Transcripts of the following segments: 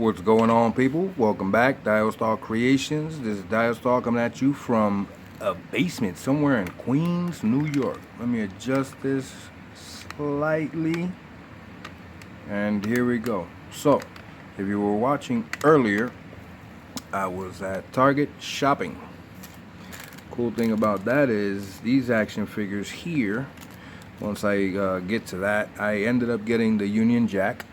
What's going on, people? Welcome back, Dialstar Creations. This is Dialstar coming at you from a basement somewhere in Queens, New York. Let me adjust this slightly, and here we go. So, if you were watching earlier, I was at Target shopping. Cool thing about that is these action figures here. Once I get to that, I ended up getting the Union Jack.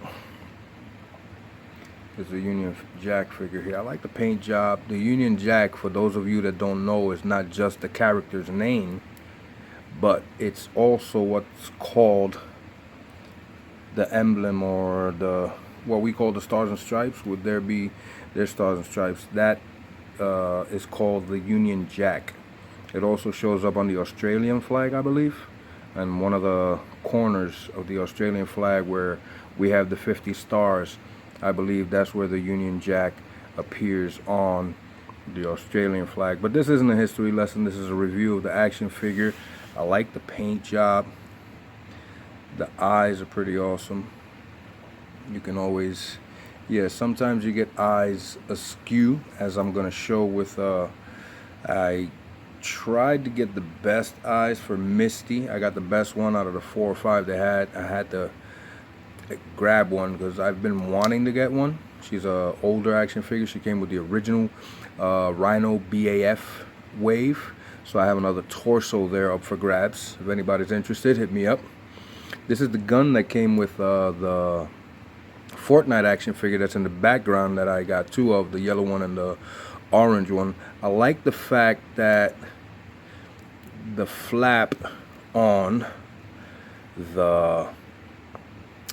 There's a Union Jack figure here. I like the paint job. The Union Jack, for those of you that don't know, is not just the character's name, but it's also what's called the emblem, or the what we call the Stars and Stripes. Would there be their Stars and Stripes? That is called the Union Jack. It also shows up on the Australian flag, I believe, and one of the corners of the Australian flag where we have the 50 stars. I believe that's where the Union Jack appears on the Australian flag. But this isn't a history lesson. This is a review of the action figure. I like the paint job. The eyes are pretty awesome. You can always, yeah, sometimes you get eyes askew, as I'm going to show with, I tried to get the best eyes for Misty. I got the best one out of the 4 or 5 they had. I had to grab one because I've been wanting to get one. She's a older action figure. She came with the original Rhino BAF wave, so I have another torso there up for grabs. If anybody's interested, hit me up. This is the gun that came with the Fortnite action figure that's in the background that I got 2 of, the yellow one and the orange one. I like the fact that the flap on the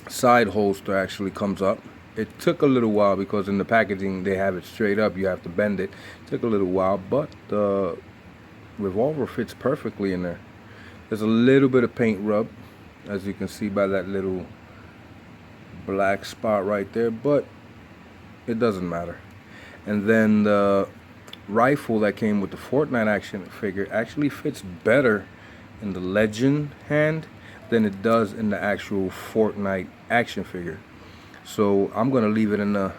side holster actually comes up. It took a little while because in the packaging they have it straight up. You have to bend it. It took a little while, but the revolver fits perfectly in there. There's a little bit of paint rub, as you can see by that little black spot right there, but it doesn't matter. And then the rifle that came with the Fortnite action figure actually fits better in the Legend hand than it does in the actual Fortnite action figure. So I'm gonna leave it in the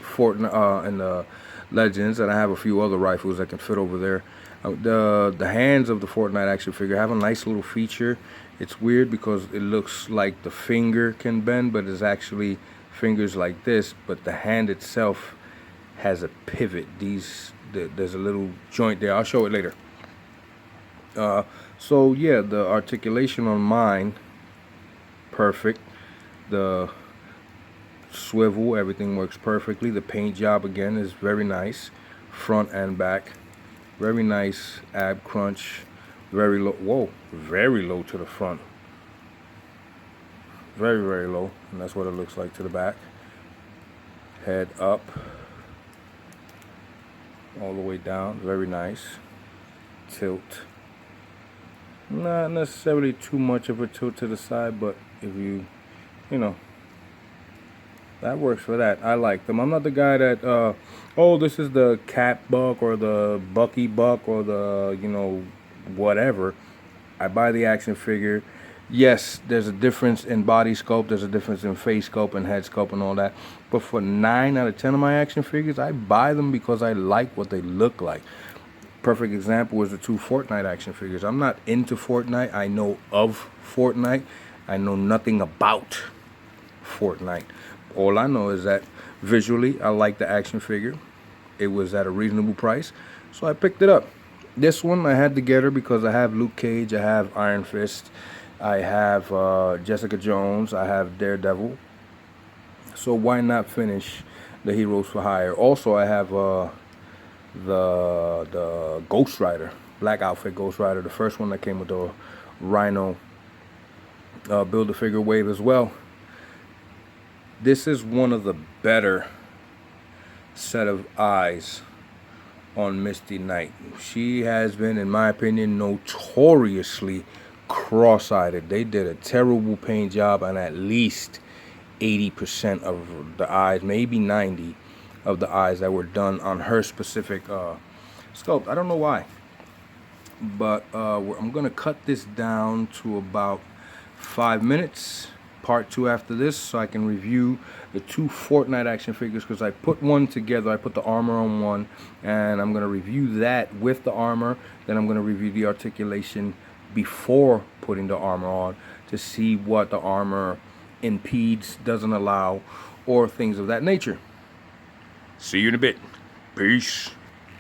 Fortnite, in the Legends, and I have a few other rifles that can fit over there. The hands of the Fortnite action figure have a nice little feature. It's weird because it looks like the finger can bend, but it's actually fingers like this. But the hand itself has a pivot. There's a little joint there. I'll show it later. So yeah, the articulation on mine, perfect. The swivel, everything works perfectly. The paint job again is very nice, front and back. Very nice ab crunch. Very low. Whoa, very low to the front. Very, very low, and that's what it looks like to the back. Head up, all the way down. Very nice. Tilt. Not necessarily too much of a tilt to the side, but if you know, that works for that. I like them. I'm not the guy that, oh, this is the Cat Buck or the Bucky Buck or the, whatever. I buy the action figure. Yes, there's a difference in body sculpt. There's a difference in face sculpt and head sculpt and all that. But for 9 out of 10 of my action figures, I buy them because I like what they look like. Perfect example is the 2 Fortnite action figures. I'm not into Fortnite. I know of Fortnite. I know nothing about Fortnite. All I know is that visually I like the action figure. It was at a reasonable price, so I picked it up. This one I had to get her because I have Luke Cage, I have Iron Fist, I have Jessica Jones, I have Daredevil. So why not finish the Heroes for Hire? Also, I have the Ghost Rider, black outfit Ghost Rider, the first one that came with the Rhino Build-A-Figure wave as well. This is one of the better set of eyes on Misty Knight. She has been, in my opinion, notoriously cross-eyed. They did a terrible paint job on at least 80% of the eyes, maybe 90 of the eyes that were done on her specific sculpt. I don't know why, but I'm gonna cut this down to about 5 minutes, part 2 after this, so I can review the 2 Fortnite action figures, because I put one together. I put the armor on one, and I'm going to review that with the armor. Then I'm going to review the articulation before putting the armor on, to see what the armor impedes, doesn't allow, or things of that nature. See you in a bit. Peace.